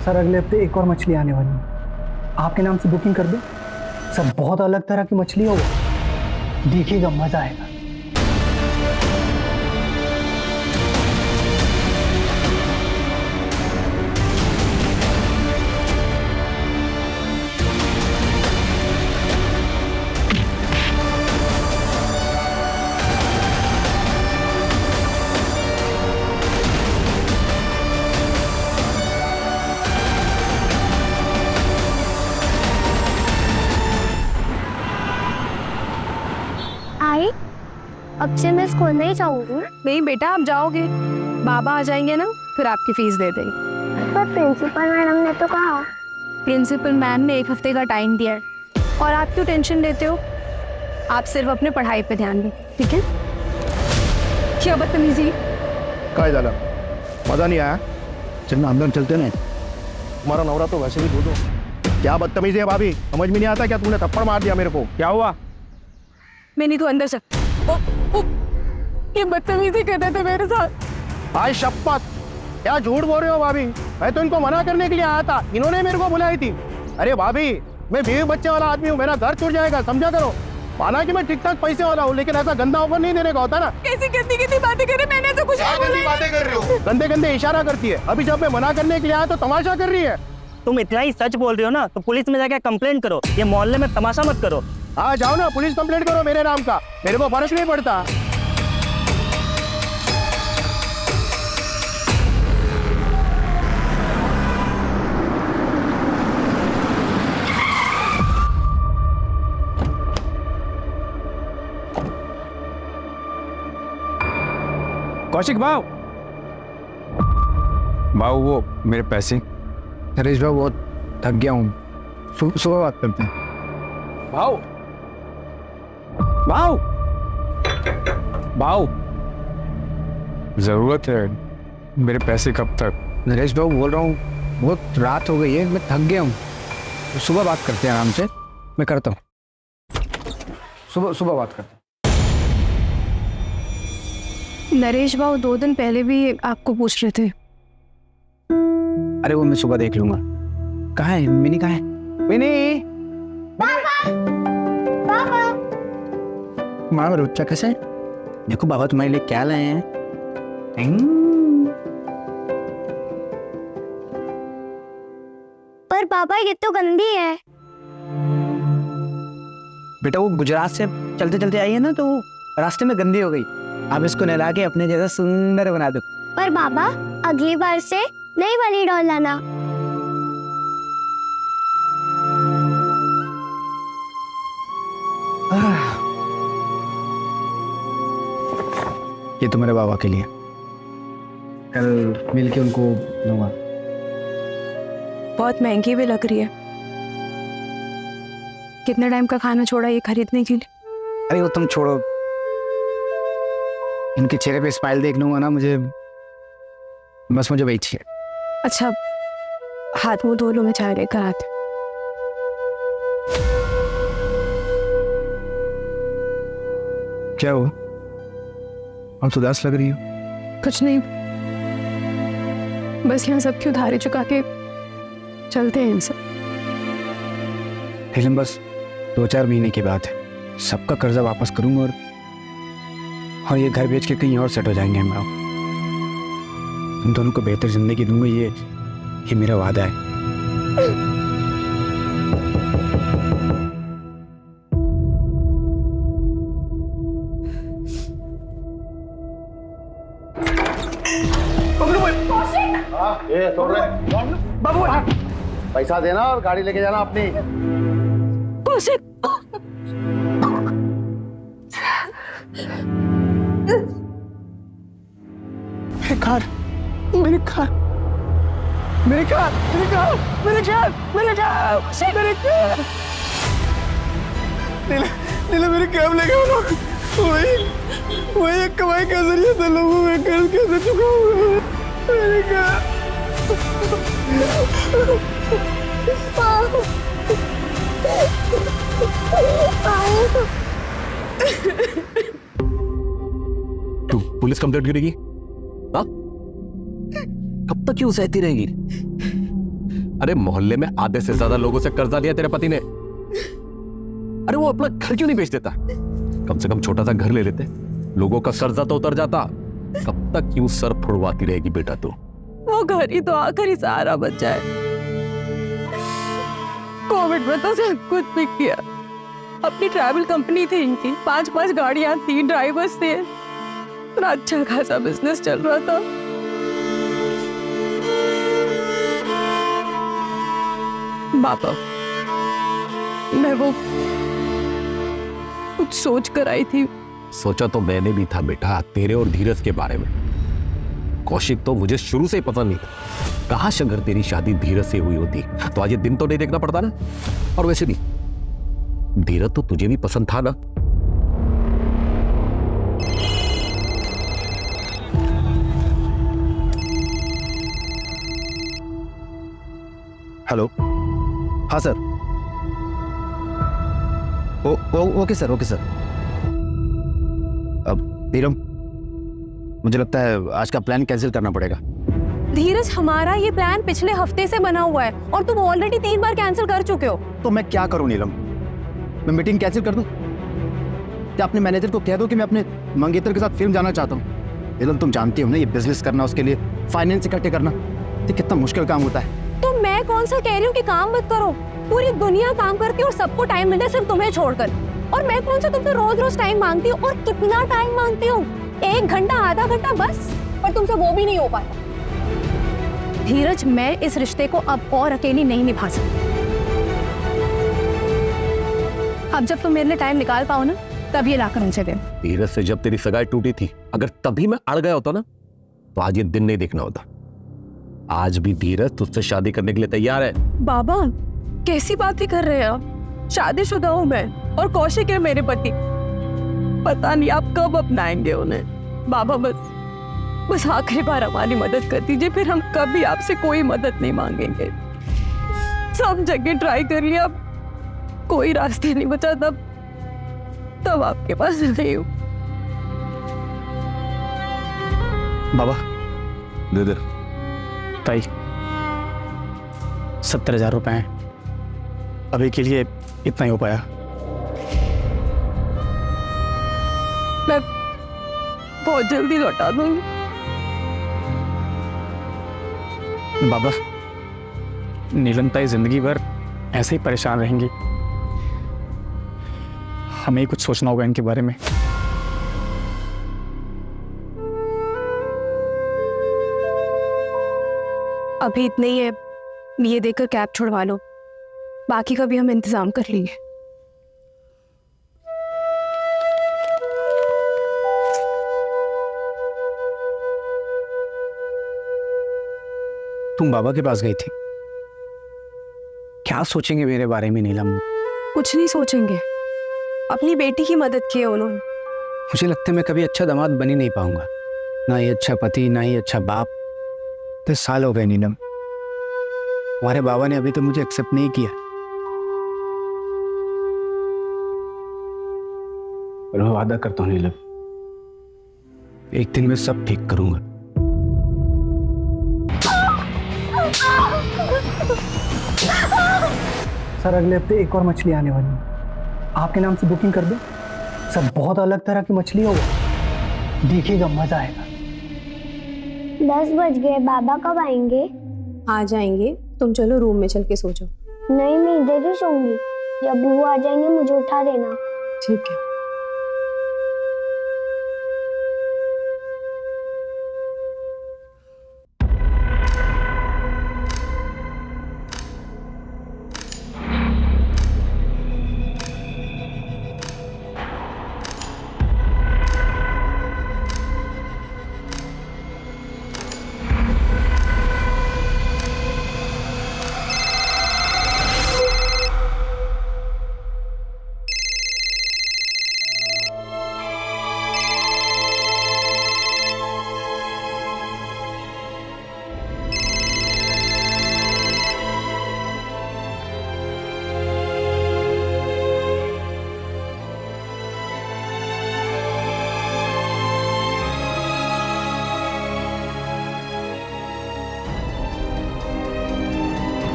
Sir अगले हफ्ते एक और मछली आने वाली है, आपके नाम से बुकिंग कर दो सर। बहुत अलग तरह की मछली होगा, देखिएगा मजा आएगा। आई, अब से मैं स्कूल नहीं जाऊंगी। नहीं बेटा, आप जाओगे, बाबा आ जाएंगे ना, फिर आपकी फीस दे देंगे। पर प्रिंसिपल मैडम ने तो कहा। प्रिंसिपल मैम ने 1 हफ्ते का टाइम दिया है, और आप क्यों टेंशन लेते हो? आप सिर्फ अपने पढ़ाई पे ध्यान दें, ठीक है? क्या बदतमीजी! काय झालं? मजा नहीं आया? चलना अंदर चलते नहीं। तुम्हारा नवरा तो वैसे भी दो क्या बदतमीजी है भाभी, समझ में नहीं आता क्या? तुमने थप्पड़ मार दिया मेरे को, क्या हुआ? मैंने तो अंदर से ये बदतमीजी कर रहे थे मेरे साथ। आज शपथ, क्या झूठ बोल रहे हो भाभी? मैं तो इनको मना करने के लिए आया था, इन्होंने मेरे को बुलाई थी। अरे भाभी, मैं बीवी बच्चे वाला आदमी हूँ, मेरा घर छूट जाएगा, समझा करो। माना कि मैं ठीक ठाक पैसे वाला हूँ, लेकिन ऐसा गंदा ऑफर नहीं देने का होता ना। कैसी गंदी गंदी बातें कर रहे, मैंने तो कुछ नहीं बोला। बातें कर रहे हो? गंदे गंदे इशारा करती है। अभी जब मैं मना करने के लिए आया तो तमाशा कर रही है। तुम इतना ही सच बोल रहे हो ना, तो पुलिस में जाके कंप्लेंट करो। ये मोहल्ले में तमाशा मत करो। हाँ जाओ ना, पुलिस कंप्लेंट करो मेरे नाम का, मेरे को फर्क नहीं पड़ता। कौशिक भाव, वो मेरे पैसे। नरेश भाई बहुत थक गया हूँ, सुबह बात करते हैं। भाव भाव भाव, जरूरत है, मेरे पैसे कब तक? नरेश भाई बोल रहा हूँ, बहुत रात हो गई है, मैं थक गया हूँ, सुबह बात करते हैं आराम से। मैं करता हूँ, सुबह बात करते हैं। नरेश बाबू 2 दिन पहले भी आपको पूछ रहे थे। अरे वो मैं सुबह देख लूंगा। कहाँ है मिनी? कहाँ है मिनी? माँ रुचा कैसे? देखो बाबा तुम्हारे लिए क्या लाए हैं। पर पापा ये तो गंदी है। बेटा वो गुजरात से चलते चलते आई है ना, तो रास्ते में गंदी हो गई। आप इसको नहला के अपने जैसा सुंदर बना दो। पर बाबा अगली बार से नई वाली डॉल लाना। ये तो मेरे बाबा के लिए, कल मिलके उनको दूंगा। बहुत महंगी भी लग रही है। कितने टाइम का खाना छोड़ा ये खरीदने के लिए? अरे वो तुम छोड़ो, इनके चेहरे पे स्माइल देख लूंगा ना, मुझे वही चाहिए। अच्छा, हाथ मुंह धो लो, मैं चाय लेकर आती। क्या हुआ? आप उदास लग रही हो। कुछ नहीं, बस यहाँ सबकी उधारी चुका के चलते हैं इनसे। फिल्म बस 2-4 महीने की बात है, सबका कर्जा वापस करूंगा और ये घर बेच के कहीं और सेट हो जाएंगे हम लोग। तुम दोनों को बेहतर जिंदगी दूंगा, ये मेरा वादा है। ये छोड़ रहे बाबू, पैसा देना और गाड़ी लेके जाना अपनी। मेरे कार मेरे कैब लेके वो लोग, वही एक कमाई का जरिया था। लोगों में कर्ज कैसे चुकाऊंगा? मेरे कार तू पुलिस कंप्लेंट करेगी? कब तक क्यों सहती रहेगी? अरे मोहल्ले में आधे से ज्यादा लोगों से कर्जा लिया तेरे पति ने। अरे वो अपना घर क्यों नहीं बेच देता? कम से कम छोटा सा घर ले लेते, लोगों का कर्जा तो उतर जाता। कब तक क्यों सर फुड़वाती रहेगी बेटा तू? वो घर ही तो आखिरी सहारा बचा है। कोविड में तो सब कुछ बिक गया। अपनी ट्रैवल कंपनी थी इनकी, 5 गाड़ियां थी, ड्राइवर्स थे, इतना अच्छा खासा बिजनेस चल रहा था। बाबा, मैं वो कुछ सोच कर आई थी। सोचा तो मैंने भी था बेटा, तेरे और धीरज के बारे में। कौशिक तो मुझे शुरू से ही पसंद नहीं था। काश अगर तेरी शादी धीरज से हुई होती तो आज ये दिन तो नहीं देखना पड़ता ना। और वैसे भी धीरज तो तुझे भी पसंद था ना। हेलो, हाँ sir. Okay sir, okay sir. अब नीलम, मुझे लगता है आज का प्लान कैंसिल करना पड़ेगा। धीरज, हमारा ये प्लान पिछले हफ्ते से बना हुआ है और तुम ऑलरेडी 3 बार कैंसिल कर चुके हो। तो मैं क्या करूं नीलम? मैं मीटिंग कैंसिल कर दूं? क्या अपने मैनेजर को कह दो कि मैं अपने मंगेतर के साथ फिल्म जाना चाहता हूं? नीलम, तुम जानती हो ना, ये बिजनेस करना, उसके लिए फाइनेंस इकट्ठे करना, ये कितना मुश्किल काम होता है। तो मैं कौन सा कह रही हूँ कि काम मत करो? पूरी दुनिया काम करती है और सबको टाइम मिलता है, सिर्फ तुम्हें छोड़कर। और मैं कौन सा तुमसे रोज रोज टाइम मांगती हूँ? और कितना टाइम मांगती हूँ? 1 घंटा, आधा घंटा बस। पर तुमसे वो भी नहीं हो पाता। धीरज, मैं इस रिश्ते को अब और अकेली नहीं निभा सकती। अब जब तुम मेरे लिए टाइम निकाल पाओ ना, तब ये लाकर मुझे दे। धीरज से जब तेरी सगाई टूटी थी, अगर तभी मैं अड़ गया होता ना, तो आज ये दिन नहीं देखना होता। आज भी धीरज तुझसे शादी करने के लिए तैयार है। बाबा, कैसी बातें कर रहे हैं आप? शादीशुदा हूं मैं और कौशिक है मेरे पति। पता नहीं आप कब अपनाएंगे उन्हें। बाबा, बस आखिरी बार हमारी मदद कर दीजिए, फिर हम कभी आपसे कोई मदद नहीं मांगेंगे। सब जगह ट्राई कर लिया, कोई रास्ते नहीं बचा, तब आपके पास नहीं हूं। बाबा, दे दे। ताई, 70,000 रुपए हैं। अभी के लिए इतना ही हो पाया। मैं बहुत जल्दी लौटा दूंगी। बाबा, नीलम ताई जिंदगी भर ऐसे ही परेशान रहेंगी। हमें ही कुछ सोचना होगा इनके बारे में। अभी इतने ही है, ये देकर कैब छुड़वा लो, बाकी का भी हम इंतजाम कर लेंगे। तुम बाबा के पास गई थी, क्या सोचेंगे मेरे बारे में नीलम? कुछ नहीं सोचेंगे, अपनी बेटी की मदद की है उन्होंने। मुझे लगता है मैं कभी अच्छा दामाद बन ही नहीं पाऊंगा, ना ही अच्छा पति, ना ही अच्छा बाप। 10 साल हो गए नीलम, हमारे बाबा ने अभी तो मुझे एक्सेप्ट नहीं किया। पर मैं वादा करता हूँ नीलम, एक दिन मैं सब ठीक करूंगा। सर, अगले हफ्ते एक और मछली आने वाली है, आपके नाम से बुकिंग कर दो। सर, बहुत अलग तरह की मछली होगा, देखिएगा, मजा आएगा। 10 बज गए, बाबा कब आएंगे? आ जाएंगे, तुम चलो रूम में चल के सो जाओ। नहीं, मैं इधर ही सोऊंगी। जब वो आ जाएंगे मुझे उठा देना। ठीक है।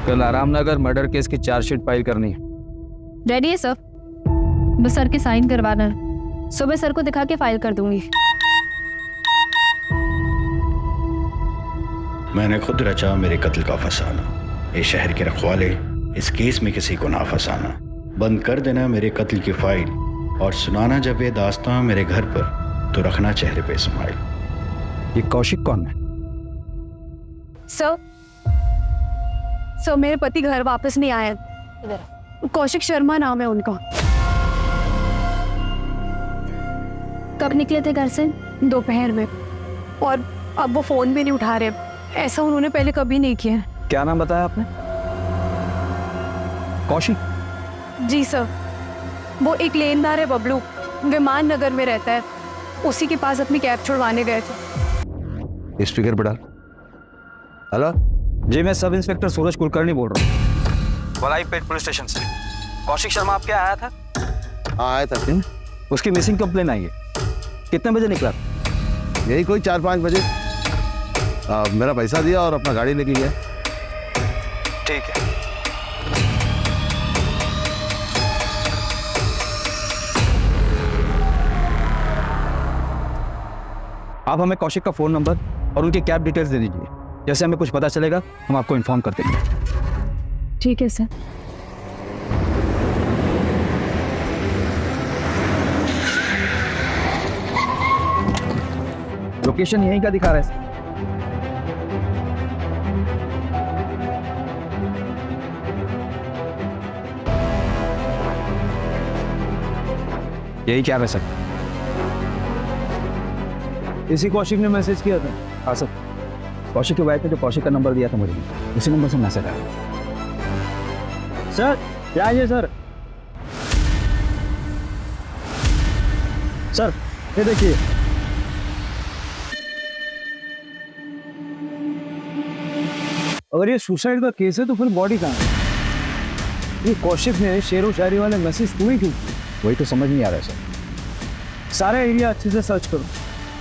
कल आरामनगर मर्डर केस की चार्जशीट फाइल करनी है। रेडी है सर, बस सर के साइन करवाना है। सुबह सर को दिखा के फाइल कर दूंगी। मैंने खुद रचा मेरे कत्ल का फसाना, ये शहर के रखवाले इस केस में किसी को ना फंसाना। बंद कर देना मेरे कत्ल की फाइल और सुनाना जब ये दास्तां मेरे घर पर, तो रखना चेहरे पे स्माइल। ये कौशिक कौन है? सर मेरे पति घर वापस नहीं आए। कौशिक शर्मा नाम है उनका। कब निकले थे घर से? दोपहर में, और अब वो फोन भी नहीं उठा रहे। ऐसा उन्होंने पहले कभी नहीं किया। क्या नाम बताया आपने? कौशिक? जी सर, वो एक लेनदार है बबलू, विमान नगर में रहता है। उसी के पास अपनी कैब छुड़वाने गए थे। स्पीकर पे डाल। हेलो जी, मैं सब इंस्पेक्टर सूरज कुलकर्णी बोल रहा हूँ, वलाईपेट पुलिस स्टेशन से। कौशिक शर्मा आपके यहाँ आया था? आया था। क्यों? उसकी मिसिंग कंप्लेन आई है। कितने बजे निकला? यही कोई 4-5 बजे। मेरा पैसा दिया और अपना गाड़ी लेके गया। ठीक है। आप हमें कौशिक का फोन नंबर और उनकी कैब डिटेल्स दे दीजिए। जैसे हमें कुछ पता चलेगा हम आपको इन्फॉर्म कर देंगे। ठीक है सर। लोकेशन यहीं का दिखा रहा है। यही क्या है सर? इसी कौशिक ने मैसेज किया था। हाँ सर, कौशिक की वाइफ ने जो कौशिक का नंबर दिया था मुझे, उसी नंबर से मैसेज आया। सर क्या है सर? सर ये देखिए, अगर ये सुसाइड का केस है तो फिर बॉडी कहाँ है? ये कौशिक ने शेरो शायरी वाले मैसेज तुम्हें क्यों? वही तो समझ नहीं आ रहा है सर। सारा एरिया अच्छे से सर्च करो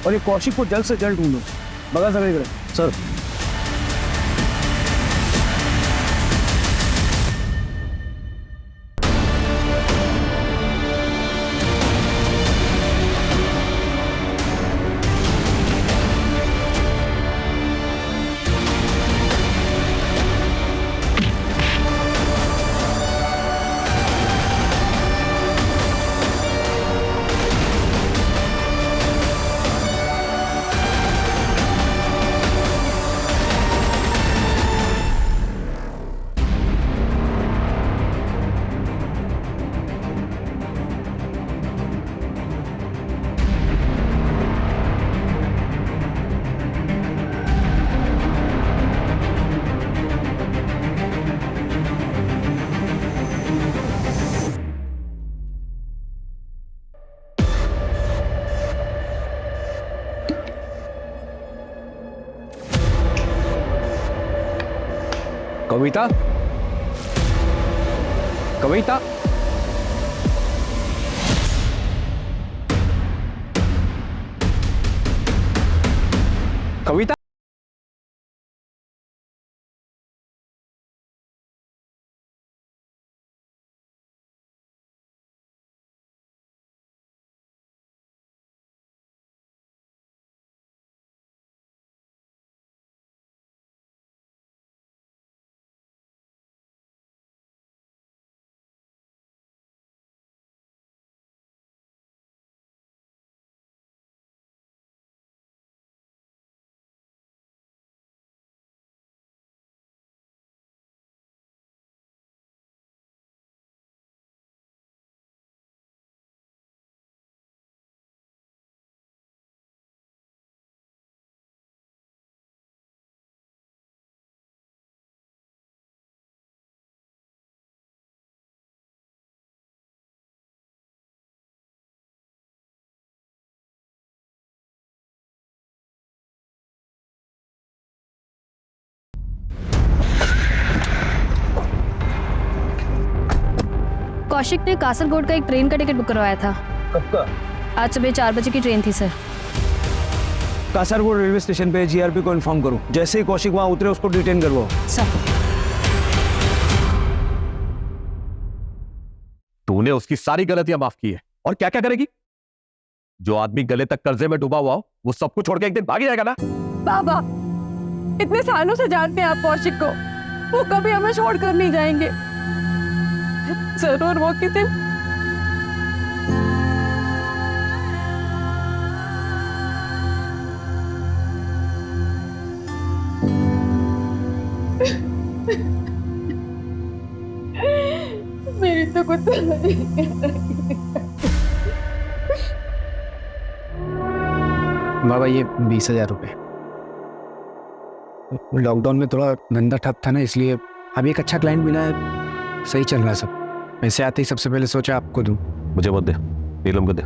और ये कौशिक को जल्द से जल्द ढूंढो। बगा सर। सर कविता, कविता, कविता। कौशिक ने कासरगोड का एक ट्रेन का टिकट बुक करवाया था। कब का? आज सुबह 4 बजे की ट्रेन थी सर। कासरगोड रेलवे स्टेशन पे जीआरपी को इन्फॉर्म करो। जैसे ही कौशिक वहां उतरे उसको डिटेन करवाओ। सर तूने उसकी सारी गलतियां माफ की है और क्या क्या करेगी? जो आदमी गले तक कर्जे में डूबा हुआ हो वो सब कुछ छोड़ के एक दिन भाग जाएगा ना। बाबा, इतने सालों से जानते हैं आप कौशिक को, वो कभी हमें छोड़कर नहीं जाएंगे। जरूर वो किसी मेरी तो कुछ बाबा ये 20,000 रुपये। लॉकडाउन में थोड़ा धंधा ठप था ना, इसलिए अभी एक अच्छा क्लाइंट मिला है, सही चल रहा है सब। वैसे आते ही सबसे पहले सोचा आपको दूं। मुझे मत दे, नीलम को दे।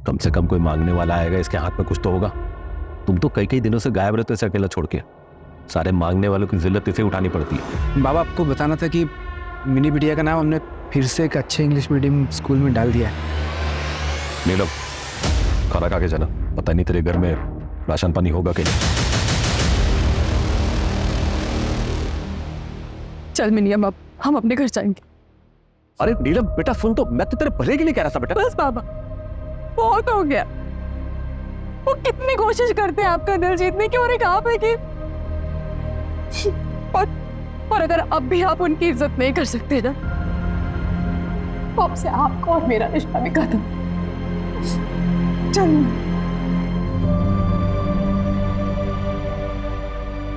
कम से कम कोई मांगने वाला आएगा, इसके हाथ में कुछ तो होगा। तुम तो कई कई दिनों से गायब रहते से अकेला छोड़ के। सारे मांगने वालों की जिल्लत इसे उठानी पड़ती है। बाबा आपको बताना था कि मिनी बिटिया का नाम हमने फिर से एक अच्छे इंग्लिश मीडियम स्कूल में डाल दिया है। नीलम, खाना खा के जाना, पता नहीं तेरे घर में राशन पानी होगा कि नहीं। चल मिनियम, अब हम अपने घर जाएंगे। अरे नीलम बेटा सुन, तो मैं तो तेरे भले के लिए कह रहा था बेटा। बस बाबा, बहुत हो गया। वो कितनी कोशिश करते हैं आपका दिल जीतने की, और एक आप है कि और अगर अब भी आप उनकी इज्जत नहीं कर सकते ना, तो अब से आपका और मेरा रिश्ता भी खत्म। चल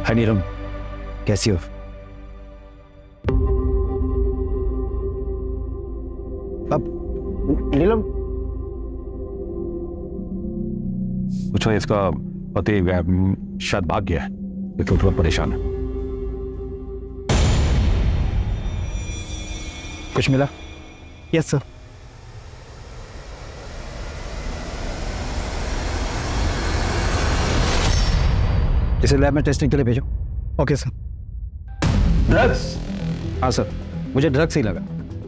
हाय नीलम, कैसी हो? अब नीलम पूछो, इसका पति शायद भाग गया है, इसलिए थोड़ा परेशान है। कुछ मिला? Yes sir. इसे लैब में टेस्टिंग के लिए भेजो। Okay sir. ड्रग्स? हाँ सर, मुझे ड्रग्स ही लगा।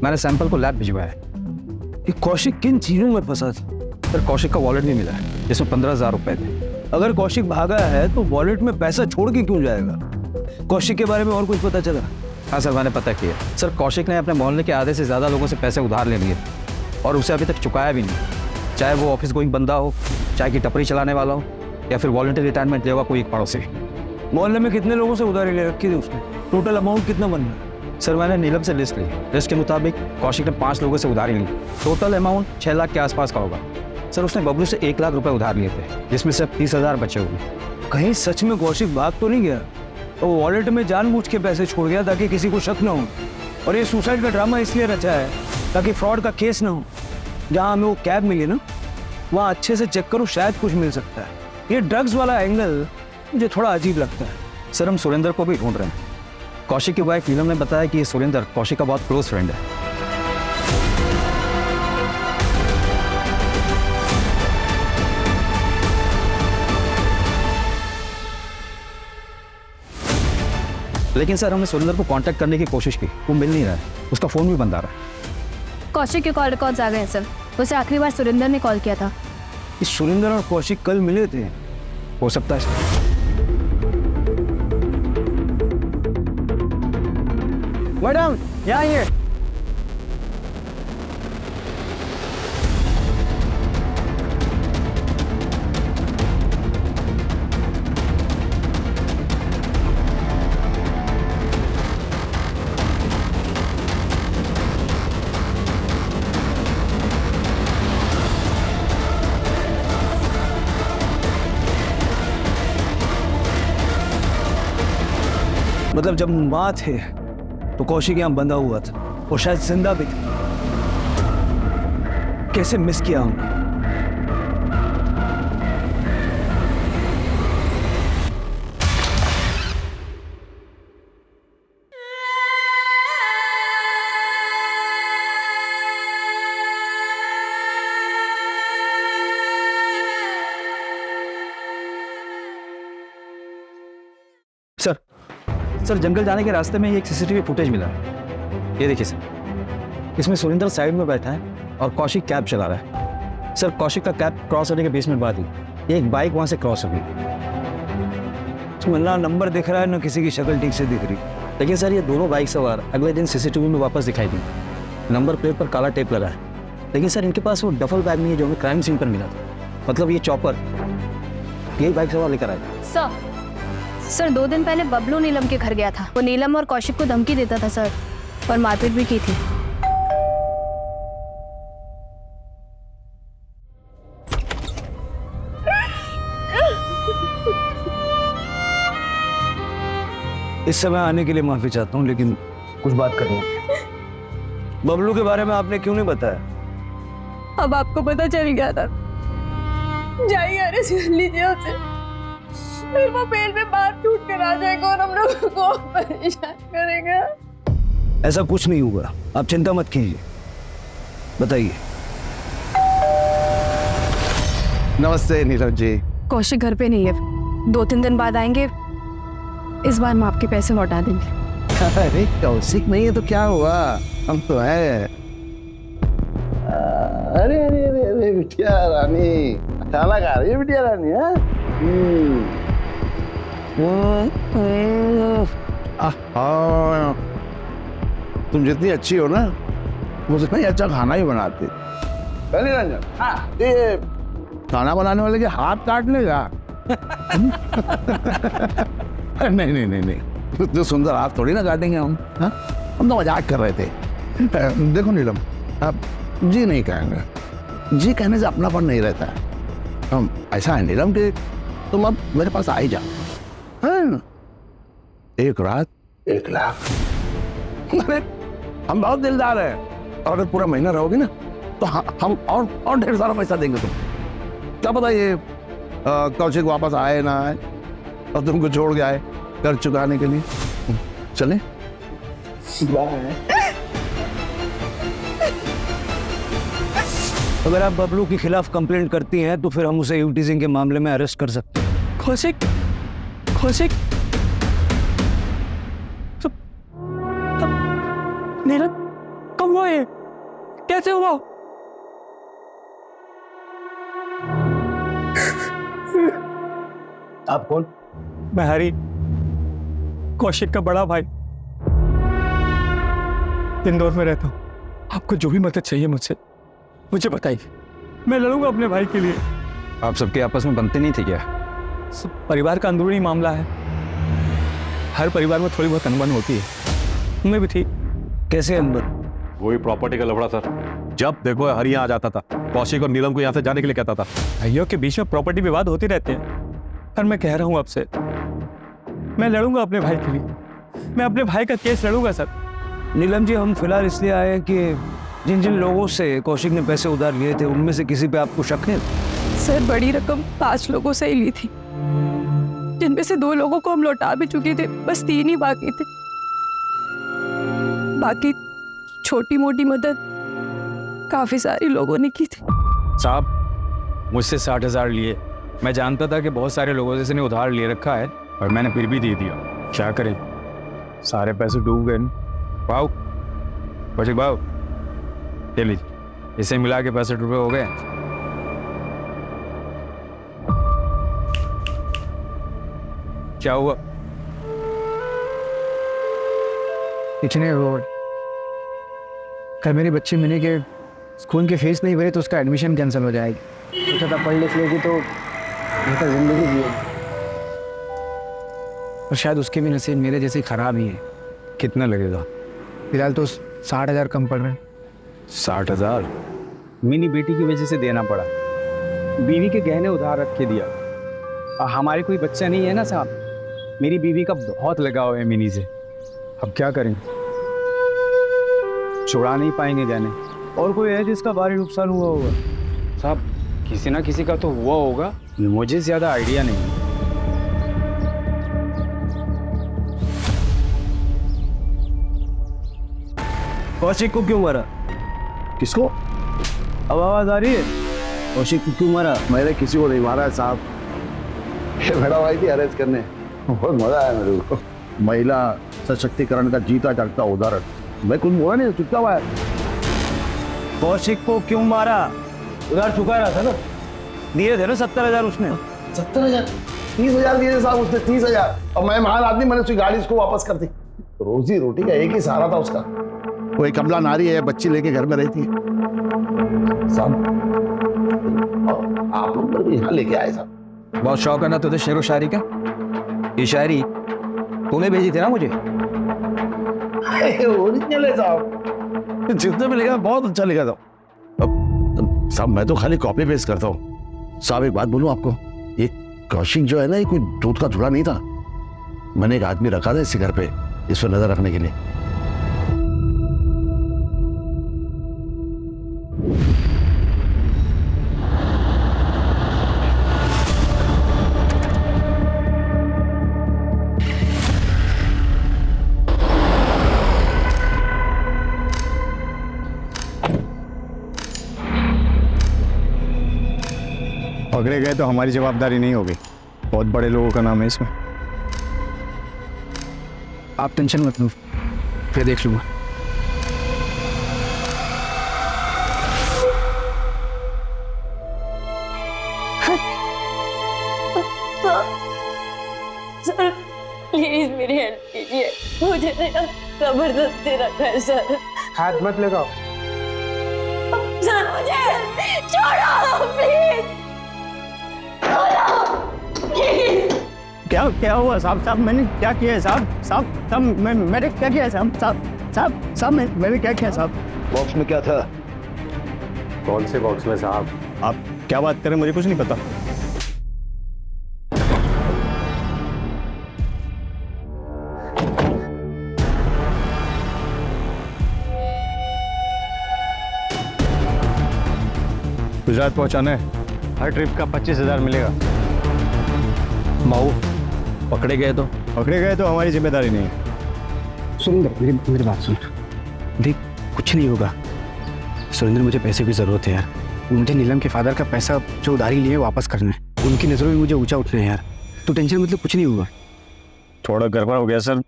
मैंने सैंपल को लैब भिजवाया। कि कौशिक किन चीजों में फंसा था? सर कौशिक का वॉलेट भी मिला है, जिसमें 15,000 रुपए थे। अगर कौशिक भागा है तो वॉलेट में पैसा छोड़ के क्यों जाएगा? कौशिक के बारे में और कुछ पता चला? हाँ सर, मैंने पता किया। सर कौशिक ने अपने मोहल्ले के आधे से ज़्यादा लोगों से पैसे उधार ले लिए और उसे अभी तक चुकाया भी नहीं, चाहे वो ऑफिस गोइंग बंदा हो, चाहे कि टपरी चलाने वाला हो, या फिर वॉलंटरी रिटायरमेंट लिया हुआ कोई एक पड़ोसी। मोहल्ले में कितने लोगों से उधारी ले रखी थी उसने? टोटल अमाउंट कितना बन रहा? सर मैंने नीलम से लिस्ट ली। लिस्ट के मुताबिक कौशिक ने 5 लोगों से उधारी ली। टोटल अमाउंट 6 लाख के आसपास का होगा। सर उसने बबलू से 1 लाख रुपए उधार लिए थे, जिसमें से 30,000 बचे हुए। कहीं सच में कौशिक भाग तो नहीं गया? तो वॉलेट में जानबूझ के पैसे छोड़ गया ताकि किसी को शक न हो, और ये सुसाइड का ड्रामा इसलिए रचा है ताकि फ्रॉड का केस ना हो। जहाँ हमें वो कैब मिली ना, वहाँ अच्छे से चेक करो, शायद कुछ मिल सकता है। ये ड्रग्स वाला एंगल मुझे थोड़ा अजीब लगता है। सर हम सुरेंद्र को भी ढूंढ रहे हैं। कौशिक की वाइफ नीलम ने बताया कि ये सुरेंद्र कौशिक का बहुत क्लोज फ्रेंड है। लेकिन सर हमने सुरेंद्र को कांटेक्ट करने की कोशिश की, वो मिल नहीं रहा है, उसका फोन भी बंद आ रहा है। कौशिक के कॉल रिकॉर्ड्स आ गए हैं सर। उसे आखिरी बार सुरेंद्र ने कॉल किया था। इस सुरेंद्र और कौशिक कल मिले थे? हो सकता है। मैडम यहाँ आइए। मतलब जब माँ थे तो कौशिक यहाँ बंधा हुआ था और शायद जिंदा भी था। कैसे मिस किया हमने। सर जंगल जाने के रास्ते में ये एक सीसीटीवी फुटेज मिला है। ये देखिए सर, इसमें सुरेंद्र साइड में बैठा है और कौशिक कैब चला रहा है। सर कौशिक का कैब क्रॉस होने के 20 मिनट बाद ही एक बाइक वहां से क्रॉस हो गई। इसमें ना नंबर दिख रहा है, ना किसी की शक्ल ठीक से दिख रही। लेकिन सर ये दोनों बाइक सवार अगले दिन सीसीटीवी में वापस दिखाई दी। नंबर प्लेट पर काला टेप लगा है, लेकिन सर इनके पास वो डफल बैग नहीं है जो हमें क्राइम सीन पर मिला था। मतलब ये चॉपर यही बाइक सवार लेकर आया। सर 2 दिन पहले बबलू नीलम के घर गया था। वो नीलम और कौशिक को धमकी देता था सर, और मारपीट भी की थी। इस समय आने के लिए माफी चाहता हूँ, लेकिन कुछ बात करनी है। बबलू के बारे में आपने क्यों नहीं बताया? अब आपको पता चल गया था, जाइए अरेस्ट कर लीजिए उसे, फिर वो पेड़ पे बात टूट कर आ जाएगा और हम लोगों को परेशान करेगा। ऐसा कुछ नहीं होगा, आप चिंता मत कीजिए। बताइए। नमस्ते नीरज जी। कौशिक घर पे नहीं है, 2-3 दिन बाद आएंगे। इस बार हम आपके पैसे लौटा देंगे। अरे कौशिक नहीं है तो क्या हुआ, हम तो है। अरे अरे अरे अरे बिटिया रानी, खाना खा रही है बिटिया रानी? तुम जितनी अच्छी हो ना, उतना ही अच्छा खाना ही बनाती। पहले रंजन, ये खाना बनाने वाले के हाथ काट लेगा? नहीं नहीं नहीं नहीं, तो सुंदर हाथ थोड़ी ना काटेंगे हम। हाँ, हम तो मजाक कर रहे थे। देखो नीलम, आप जी नहीं कहेंगे, जी कहने से अपनापन नहीं रहता है। हम ऐसा है नीलम कि तुम अब मेरे पास आ ही जाओ। हाँ, 1 रात 1 लाख। अरे हम बहुत दिलदार हैं, और अगर पूरा महीना रहोगे ना तो हम और ढेर सारा पैसा देंगे तुम। क्या पता ये कौशिक वापस आए ना आए और तुमको छोड़ के आए कर चुकाने के लिए। चले बाय। अगर आप बबलू के खिलाफ कंप्लेंट करती हैं तो फिर हम उसे यूटीजिंग के मामले में अरेस्ट कर सकते हैं। कौशिक, कौशिक, नीरज, कब हुआ ये? कैसे हुआ? आप कौन? मैं हरी, कौशिक का बड़ा भाई। इंदौर में रहता हूँ। आपको जो भी मदद चाहिए मुझसे मुझे बताइए, मैं लड़ूंगा अपने भाई के लिए। आप सबके आपस में बनते नहीं थे क्या? सब परिवार का अंदरूनी मामला है, हर परिवार में थोड़ी बहुत अनबन होती है, उनमें भी थी। कैसे अंदर? वही प्रॉपर्टी का लफड़ा सर। जब देखो हरी यहाँ आ जाता था, कौशिक और नीलम को यहाँ से जाने के लिए कहता था। भाइयों के बीच में प्रॉपर्टी विवाद होते रहते हैं, पर मैं कह रहा हूँ आपसे, मैं लड़ूंगा अपने भाई के लिए, मैं अपने भाई का केस लड़ूंगा सर। नीलम जी, हम फिलहाल इसलिए आए हैं कि जिन जिन लोगों से कौशिक ने पैसे उधार लिए थे उनमें से किसी पे आपको शक है? सर बड़ी रकम 5 लोगों से ही ली थी, जिनमें से 2 लोगों को हम लौटा भी चुके थे, बस 3 ही बाकी थे। बाकी छोटी मोटी मदद काफी सारी लोगों ने की थी। साहब, मुझसे 60,000 लिए। मैं जानता था कि बहुत सारे लोगों से इसने उधार ले रखा है और मैंने फिर भी दे दिया। क्या करें, सारे पैसे डूब गए। भाव, कौशिक भाव, ले लीजिए, इसे मिला के 65 रुपये हो गए। क्या हुआ? इतने रोड कल मेरी बच्ची मिनी के स्कूल की फीस नहीं भरी तो उसका एडमिशन कैंसिल हो जाएगी। सोचा था पढ़ लिख लेगी तो बेहतर जिंदगी जिएगी, और शायद उसके भी नसीब मेरे जैसे खराब ही है। कितना लगेगा? फिलहाल तो 60,000 कम पड़ रहे हैं। 60,000 मिनी बेटी की वजह से देना पड़ा, बीवी के गहने उधार रख के दिया। और हमारे कोई बच्चा नहीं है ना साहब, मेरी बीवी का बहुत लगाव है मिनी से। अब क्या करें, छुड़ा नहीं पाएंगे गहने। और कोई है जिसका भारी नुकसान हुआ होगा? साहब, किसी ना किसी का तो हुआ होगा, मुझे ज्यादा आइडिया नहीं है। कौशिक को क्यों मारा? किसको? अब आवाज आ रही है? कौशिक को क्यों मारा? मैंने किसी को नहीं मारा है साहब, ये बड़ा भाई थी अरेस्ट करने, बहुत मजा आया मेरे को। महिला सशक्तिकरण का जीता जागता उदाहरण। मैं कुछ बोला नहीं, चुपचाप आया। कौशिक को क्यों मारा? उधार चुका रहा था ना, दिए थे ना 70,000 उसने। 70,000? 30,000 दिए थे साहब उसने, 30,000। और मैं महान आदमी, मैंने उसकी गाड़ी उसको वापस कर दी। रोजी रोटी का एक ही सहारा था उसका। वो एक कमला नारी है, बच्ची लेके घर में रहती है। साहब आप लोग मेरे को यहाँ लेके आए साहब। बहुत शौक है ना तुझे शेर व शायरी का? ये शायरी तूने भेजी थी ना मुझे? ओरिजिनल है साहब, जितने में लिखा बहुत अच्छा लिखा था। अब साहब मैं तो खाली कॉपी पेस्ट करता हूँ। साहब एक बात बोलूं आपको, ये कौशिक जो है ना, ये कोई दूध का धुला नहीं था। मैंने एक आदमी रखा था इसके घर पे, इस पर नजर रखने के लिए। पकड़े गए तो हमारी जवाबदारी नहीं होगी, बहुत बड़े लोगों का नाम है इसमें। आप टेंशन मत लो, फिर देख लूंगा। सर प्लीज मेरी हेल्प कीजिए, मुझे जबरदस्ती रखा है सर। हाथ मत लगाओ। सर मुझे छोड़ो प्लीज। क्या क्या हुआ साहब? साहब मैंने क्या किया है साहब? साहब मैंने क्या किया है साहब? साहब मैंने क्या किया साहब? बॉक्स में क्या था? कौन से बॉक्स में साहब? आप क्या बात करें, मुझे कुछ नहीं पता। गुजरात पहुंचाना है, हर ट्रिप का 25,000 मिलेगा। माऊ पकड़े गए तो हमारी जिम्मेदारी नहीं है। सुरेंद्र मेरी बात सुन, देख कुछ नहीं होगा। सुरेंद्र मुझे पैसे की ज़रूरत है यार। मुझे नीलम के फादर का पैसा जो उधारी लिए वापस करना है। उनकी नज़रों में मुझे ऊंचा उठना है यार। तू टेंशन मतलब कुछ नहीं होगा। थोड़ा गड़बड़ हो गया सर,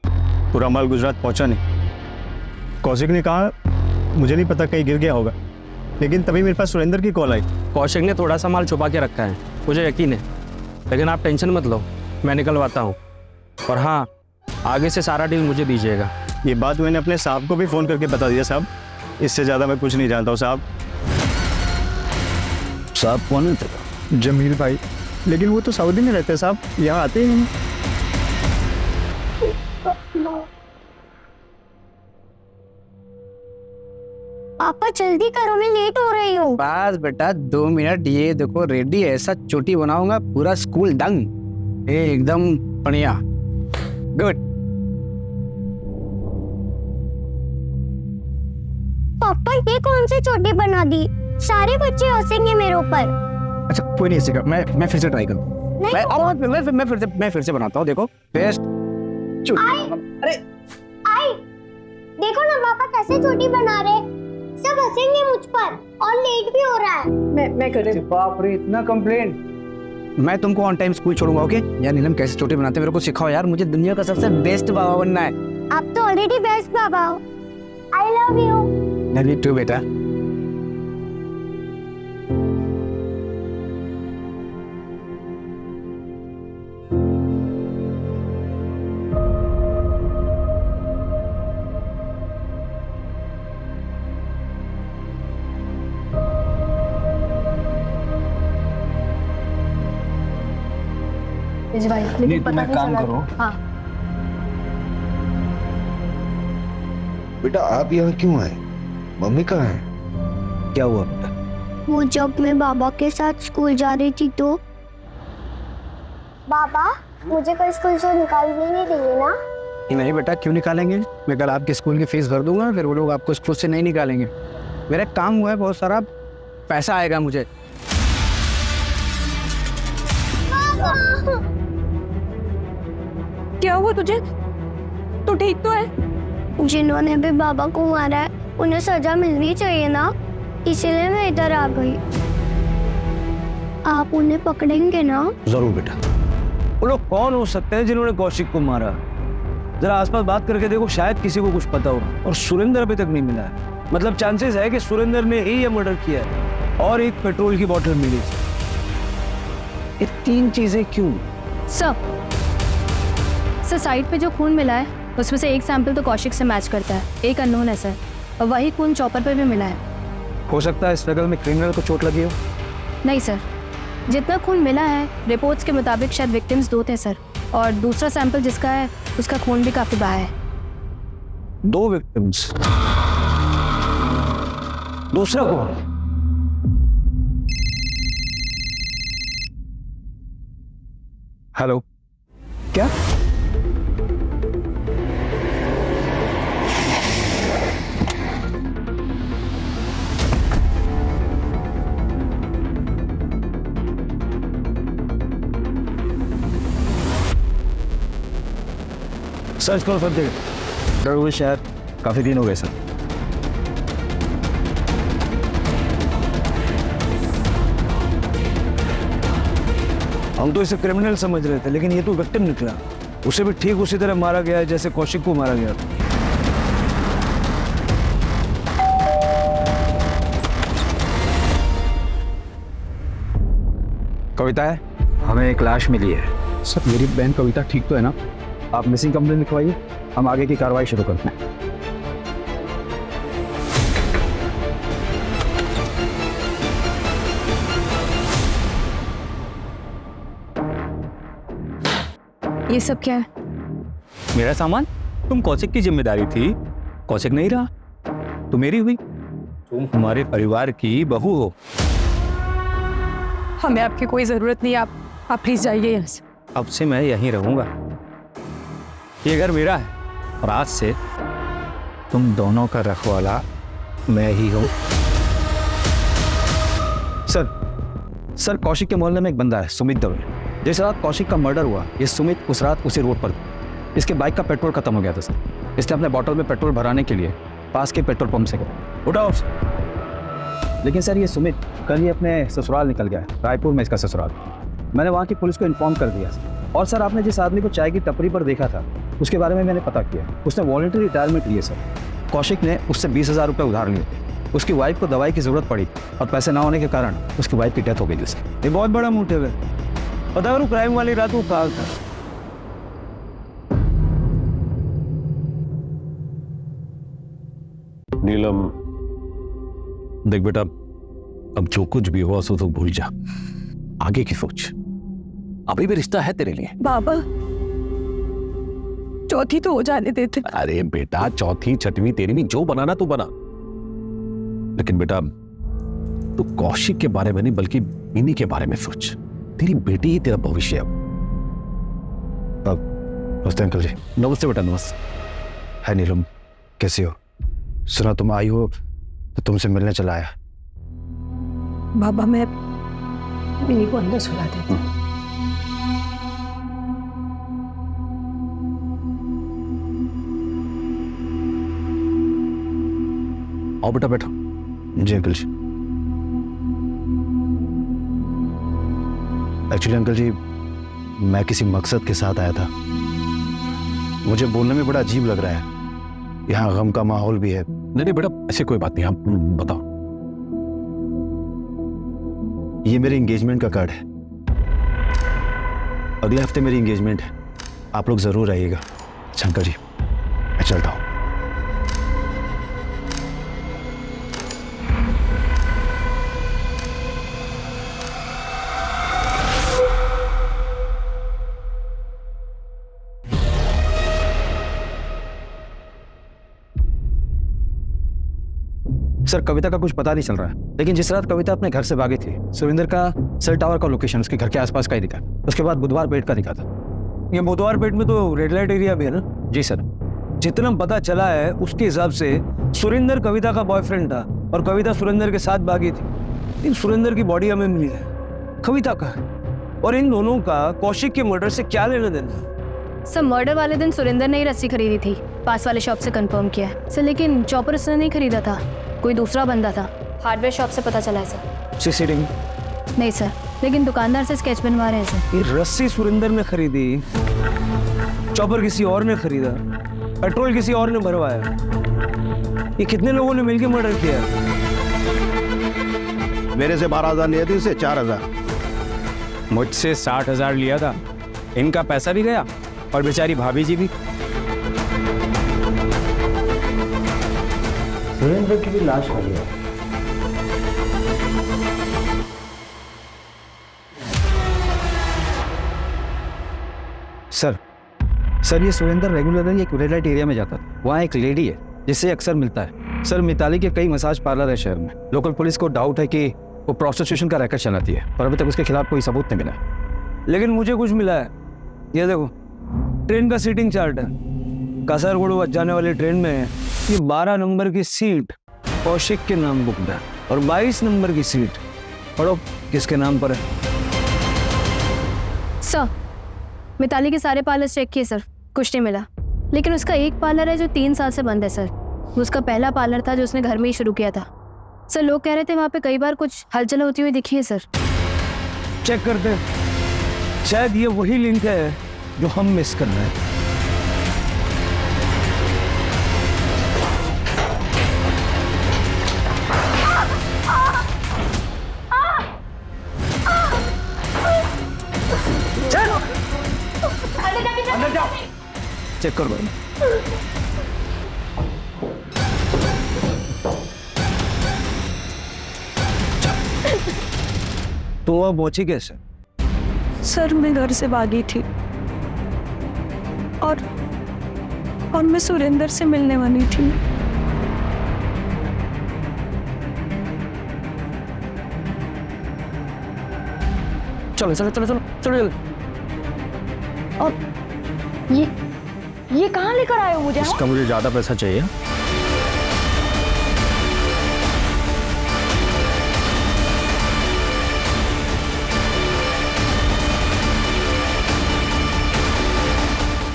पूरा माल गुजरात पहुंचा नहीं। कौशिक ने कहा मुझे नहीं पता, कहीं गिर गया होगा, लेकिन तभी मेरे पास सुरेंद्र की कॉल आई। कौशिक ने थोड़ा सा माल छुपा के रखा है, मुझे यकीन है, लेकिन आप टेंशन मत लो, मैं निकलवाता हूँ। और हाँ, आगे से सारा डील मुझे दीजिएगा। ये बात मैंने अपने साहब को भी फ़ोन करके बता दिया साहब, इससे ज़्यादा मैं कुछ नहीं जानता हूँ साहब। साहब कौन है तेरा? जमील भाई, लेकिन वो तो सऊदी में रहते हैं साहब, यहाँ आते ही नहीं। पापा जल्दी करो, मैं लेट हो रही हूँ। बस बेटा 2 मिनट, ये देखो रेडी, ऐसा चोटी बनाऊंगा पूरा स्कूल दंग, एकदम बढ़िया। गुड। पापा ये कौन सी चोटी बना दी? सारे बच्चे हंसेंगे मेरे ऊपर। अच्छा कोई नहीं हंसेगा, मैं फिर से ट्राई करूँ। नहीं, मैं फिर से बनाता हूँ। देखो बेस्ट। अरे आई, देखो ना पापा कैसे चोटी बना रहे, सब हंसेंगे मुझ पर और लेट भी हो रहा है। मैं कर रही हूँ। बाप रे, इतना कंप्लेंट। मैं तुमको ऑन टाइम स्कूल छोड़ूंगा, ओके? यार नीलम कैसे चोटी बनाते हैं मेरे को सिखाओ यार, मुझे दुनिया का सबसे बेस्ट बाबा बनना है। आप तो ऑलरेडी बेस्ट बाबा हो। I love you. Love you too बेटा। नहीं तुम एक काम करो। हाँ। बेटा आप यहाँ क्यों आए? मम्मी कहाँ है? क्या हुआ बेटा? वो जब मैं बाबा के साथ स्कूल जा रही थी तो बाबा मुझे कल स्कूल से निकालने नहीं देंगे ना? नहीं बेटा, क्यों निकालेंगे? मैं कल आपके स्कूल की फीस भर दूंगा, फिर वो लोग आपको स्कूल से नहीं निकालेंगे। मेरा काम हुआ है, बहुत सारा पैसा आएगा मुझे। क्या हुआ तुझे? तू ठीक तो है? जिन्होंने भी बाबा को मारा है उन्हें सजा मिलनी चाहिए ना, इसीलिए मैं इधर आ गई। आप उन्हें पकड़ेंगे ना? जरूर बेटा। वो लोग कौन हो सकते हैं जिन्होंने कौशिक को मारा? जरा आसपास बात करके देखो, शायद किसी को कुछ पता हो। और सुरेंद्र अभी तक नहीं मिला है, मतलब चांसेस है कि सुरेंद्र ने ही ये मर्डर किया है। और एक पेट्रोल की बोतल मिली। ये 3 चीजें क्यों? सर साइट पे जो खून मिला है उसमें से एक सैंपल तो कौशिक से मैच करता है, एक अननोन है सर, और वही खून चॉपर पे भी मिला है। हो सकता है स्ट्रगल में क्रिमिनल को चोट लगी हो। नहीं सर, जितना खून मिला है रिपोर्ट्स के मुताबिक शायद विक्टिम्स 2 थे सर, और दूसरा सैंपल जिसका है उसका खून भी काफी बहा है। 2 विक्टिम्स, दूसरा कौन? हेलो, क्या? सर्च करो सब जगह। डर हुए शायद काफी दिन हो गए सर। हम तो इसे क्रिमिनल समझ रहे थे, लेकिन ये तो विक्टिम निकला। उसे भी ठीक उसी तरह मारा गया है जैसे कौशिक को मारा गया था। कविता है? हमें एक लाश मिली है। सर मेरी बहन कविता ठीक तो है ना? आप मिसिंग कंप्लेंट लिखवाइए, हम आगे की कार्रवाई शुरू करते हैं। ये सब क्या है? मेरा सामान? तुम कौशिक की जिम्मेदारी थी, कौशिक नहीं रहा तो मेरी हुई। तुम हमारे परिवार की बहू हो। हमें आपकी कोई जरूरत नहीं, आप प्लीज जाइए यहाँ से। अब से मैं यहीं रहूंगा। ये घर मेरा है और आज से तुम दोनों का रखवाला मैं ही हूं। सर कौशिक के मोहल्ले में एक बंदा है सुमित दवे। जिस रात कौशिक का मर्डर हुआ, ये सुमित उस रात उसी रोड पर था। इसके बाइक का पेट्रोल खत्म हो गया था सर। इसने अपने बॉटल में पेट्रोल भराने के लिए पास के पेट्रोल पंप से गया। उठाओ। लेकिन सर ये सुमित कल ही अपने ससुराल निकल गया है, रायपुर में इसका ससुराल। मैंने वहाँ की पुलिस को इन्फॉर्म कर दिया सर। और सर आपने जिस आदमी को चाय की टपरी पर देखा था, उसके बारे में मैंने पता किया। उसने वॉलंटरी रिटायरमेंट लिए सर। कौशिक ने उससे 20,000 रुपये उधार लिए थे। उसकी वाइफ को दवाई की जरूरत पड़ी और पैसे ना होने के कारण उसकी वाइफ की डेथ हो गई उसकी। ये बहुत बड़ा मोटिव है। पता करो क्राइम वाली रात वो कहाँ था। नीलम, देख बेटा, अब जो कुछ भी हुआ सो तो भूल जा, आगे की सोच। अभी भी रिश्ता है तेरे लिए। बाबा, चौथी तो हो जाने देते। अरे बेटा, चौथी छठवीं तेरहवीं जो बनाना तो बना, लेकिन बेटा तू कौशिक के बारे में नहीं बल्कि इन्हीं के बारे में सोच। तेरी बेटी ही तेरा भविष्य है। नमस्ते अंकल जी। नमस्ते बेटा, नमस्ते। है नीलम, कैसी हो? सुना तुम आई हो तो तुमसे मिलने चला आया। बाबा मैं मिनी को अंदर सुला देती हूँ। आओ बेटा, बैठो। जी अंकल जी। एक्चुअली अंकल जी, मैं किसी मकसद के साथ आया था। मुझे बोलने में बड़ा अजीब लग रहा है, यहाँ गम का माहौल भी है। नहीं बेटा, ऐसे कोई बात नहीं, आप बताओ। ये मेरे एंगेजमेंट का कार्ड है। अगले हफ्ते मेरी एंगेजमेंट है, आप लोग जरूर आइएगा। अच्छा अंकल जी, मैं चलता हूँ। सर कविता का कुछ पता नहीं चल रहा है, लेकिन जिस रात कविता अपने घर से भागी थी, सुरेंद्र का सेल टावर का लोकेशन उसके घर के आसपास का ही दिखा। उसके बाद बुधवार पेट का दिखा था। ये बुधवार पेट में तो रेड लाइट एरिया भी है ना? जी सर। जितना पता चला है उसके हिसाब से सुरेंद्र कविता का बॉयफ्रेंड था और कविता सुरेंद्र के साथ भागी थी। लेकिन सुरेंद्र की बॉडी हमें मिली है, कविता का। और इन दोनों का कौशिक के मर्डर से क्या लेना देना? सर मर्डर वाले दिन सुरेंद्र ने ही रस्सी खरीदी थी, पास वाले शॉप से कंफर्म किया है सर। लेकिन चॉपर उसने नहीं खरीदा था, कोई दूसरा बंदा था। हार्डवेयर शॉप से पता चला है सर। सीसीटीवी नहीं सर, लेकिन दुकानदार से स्केच बनवा रहे हैं सर। ये रस्सी सुरेंद्र ने खरीदी, चॉपर किसी और ने खरीदा, पेट्रोल किसी और ने भरवाया। ये कितने लोगों ने मिलकर मर्डर किया? मेरे से 12,000 लिए थे, इसे 4,000। मुझसे 60,000 लिया था। इनका पैसा भी गया और बेचारी भाभी जी भी। सुरेंद्र की भी लाश मिली है। सर ये सुरेंद्र रेगुलरली एक रेड लाइट एरिया में जाता था। वहाँ एक लेडी है जिससे अक्सर मिलता है। सर मिताली के कई मसाज पार्लर है शहर में। लोकल पुलिस को डाउट है कि वो प्रोस्टिट्यूशन का रैकेट चलाती है, पर अभी तक उसके खिलाफ कोई सबूत नहीं मिला। लेकिन मुझे कुछ मिला है। ये देखो, ट्रेन का सीटिंग चार्ट है। कासरगोड जाने वाली ट्रेन में ये 12 नंबर की सीट कौशिक के नाम बुक है और 22 नंबर की सीट पढ़ो किसके नाम पर है। सर मिताली के सारे पार्लर चेक किए सर, कुछ नहीं मिला। लेकिन उसका एक पार्लर है जो 3 साल से बंद है सर। वो उसका पहला पार्लर था जो उसने घर में ही शुरू किया था। सर लोग कह रहे थे वहाँ पे कई बार कुछ हलचल होती हुई दिखी है सर। चेक करते हैं, शायद ये वही लिंक है जो हम मिस कर रहे हैं। चेक करो। तो वह पहुंची कैसे? सर मैं घर से भागी थी और मैं सुरेंद्र से मिलने वाली थी। चलो चलो चलो चलो चलो। और ये कहाँ लेकर आए हो मुझे? इसका मुझे ज्यादा पैसा चाहिए।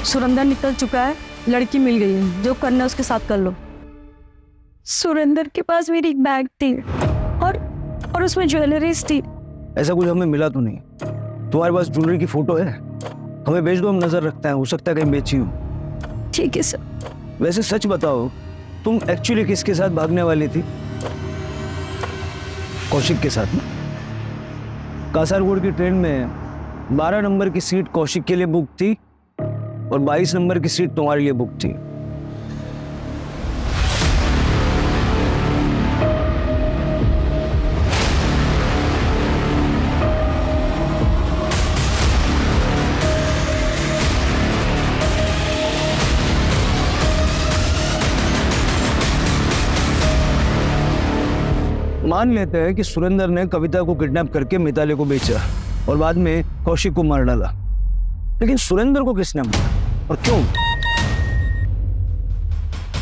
सुरेंद्र निकल चुका है, लड़की मिल गई है, जो करना है उसके साथ कर लो। सुरेंद्र के पास मेरी एक बैग थी और उसमें ज्वेलरीज थी। ऐसा कुछ हमें मिला तो नहीं। तुम्हारे पास ज्वेलरी की फोटो है? हमें भेज दो, हम नजर रखते हैं, हो सकता है कहीं बेची हो। ठीक है सर। वैसे सच बताओ, तुम एक्चुअली किसके साथ भागने वाली थी? कौशिक के साथ ना? कासरगोड की ट्रेन में 12 नंबर की सीट कौशिक के लिए बुक थी और 22 नंबर की सीट तुम्हारे लिए बुक थी। मान लेते हैं कि सुरेंद्र ने कविता को किडनैप करके मिताली को बेचा और बाद में कौशिक को मार डाला, लेकिन सुरेंद्र को किसने मारा और क्यों?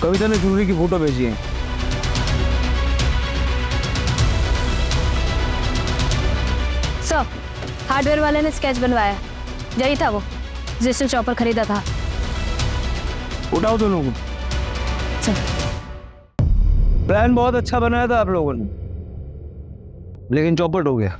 कविता ने ज्वेलरी की फोटो भेजी है। सर हार्डवेयर वाले ने स्केच बनवाया, यही था वो जिसने चॉपर खरीदा था। उठाओ दोनों को। प्लान बहुत अच्छा बनाया था आप लोगों ने, लेकिन चौपट हो गया।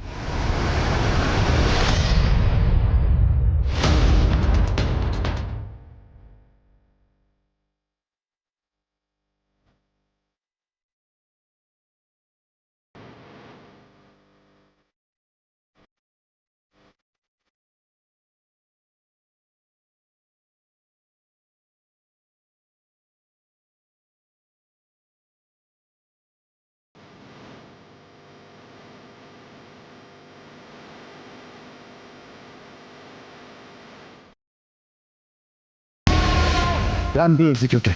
Plan be executed.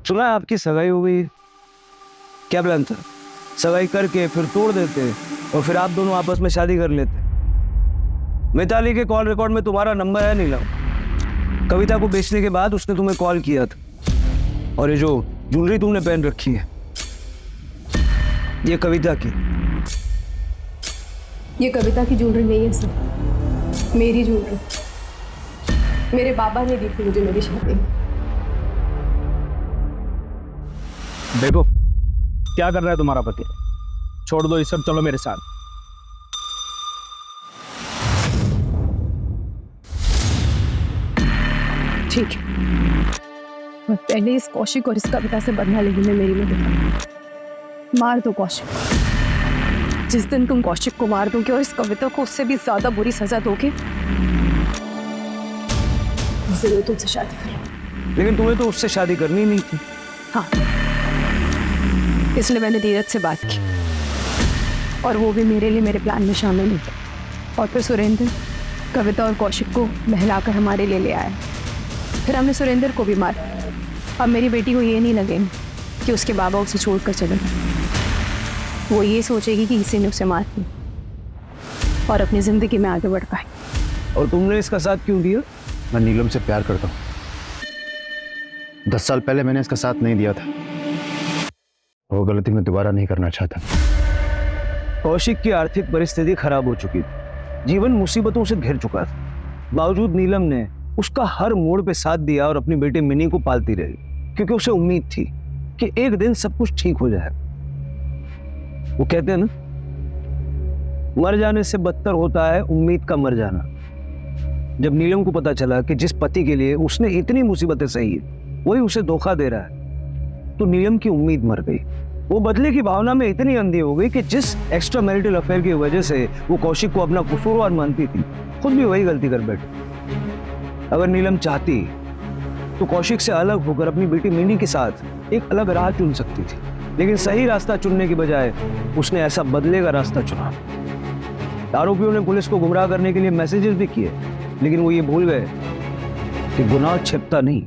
सुना है आपकी सगाई हो गई? क्या प्लान था? सगाई करके फिर तोड़ देते और फिर आप दोनों आपस में शादी कर लेते। मिताली के कॉल रिकॉर्ड में तुम्हारा नंबर है नीलम। कविता को बेचने के बाद उसने तुम्हें कॉल किया था। और ये जो ज्वेलरी तुमने पहन रखी है, ये कविता की। ये कविता की ज्वेलरी नहीं है सर, मेरी ज्वेलरी। मेरे बाबा ने दी थी मुझे मेरी शादी। देखो क्या कर रहा है तुम्हारा पति, छोड़ दो ये सब, चलो मेरे साथ। ठीक है, मैं पहले इस कौशिक और इस कविता से बदला लेने में मेरी मदद। मार दो कौशिक। जिस दिन तुम कौशिक को मार दोगे और इस कविता को उससे भी ज्यादा बुरी सजा दोगे, जरूर तुमसे शादी करेंगे। लेकिन तुम्हें तो उससे शादी करनी नहीं थी। हाँ, इसलिए मैंने धीरज से बात की और वो भी मेरे लिए मेरे प्लान में शामिल हुई। और फिर सुरेंद्र कविता और कौशिक को बहलाकर हमारे लिए ले आया। फिर हमने सुरेंद्र को भी मारा। अब मेरी बेटी को ये नहीं लगे कि उसके बाबा उसे छोड़कर चले गए। वो ये सोचेगी कि किसी ने उसे मार दिया और अपनी जिंदगी में आगे बढ़ पाए। और तुमने इसका साथ क्यों दिया? मैं नीलम से प्यार करता हूँ। 10 साल पहले मैंने इसका साथ नहीं दिया था। वो गलती मैं दोबारा नहीं करना चाहता। कौशिक की आर्थिक परिस्थिति खराब हो चुकी थी, जीवन मुसीबतों से घिर चुका था। बावजूद नीलम ने उसका हर मोड़ पे साथ दिया और अपनी बेटी मिनी को पालती रही, क्योंकि उसे उम्मीद थी कि एक दिन सब कुछ ठीक हो जाए। वो कहते हैं ना, मर जाने से बदतर होता है उम्मीद का मर जाना। जब नीलम को पता चला कि जिस पति के लिए उसने इतनी मुसीबतें सही है वही उसे धोखा दे रहा है, तो नीलम की उम्मीद मर गई। वो बदले की भावना में इतनी अंधी हो गई कि जिस एक्स्ट्रा मैरिटल अफेयर की वजह से वो कौशिक को अपना कसूरवार मानती थी, खुद भी वही गलती कर बैठी। अगर नीलम चाहती तो कौशिक से अलग होकर अपनी बेटी मिनी के साथ एक अलग राह चुन सकती थी, लेकिन सही रास्ता चुनने की बजाय उसने ऐसा बदले का रास्ता चुना। आरोपियों ने पुलिस को गुमराह करने के लिए मैसेजेस भी किए, लेकिन वो ये भूल गए कि गुनाह छिपता नहीं,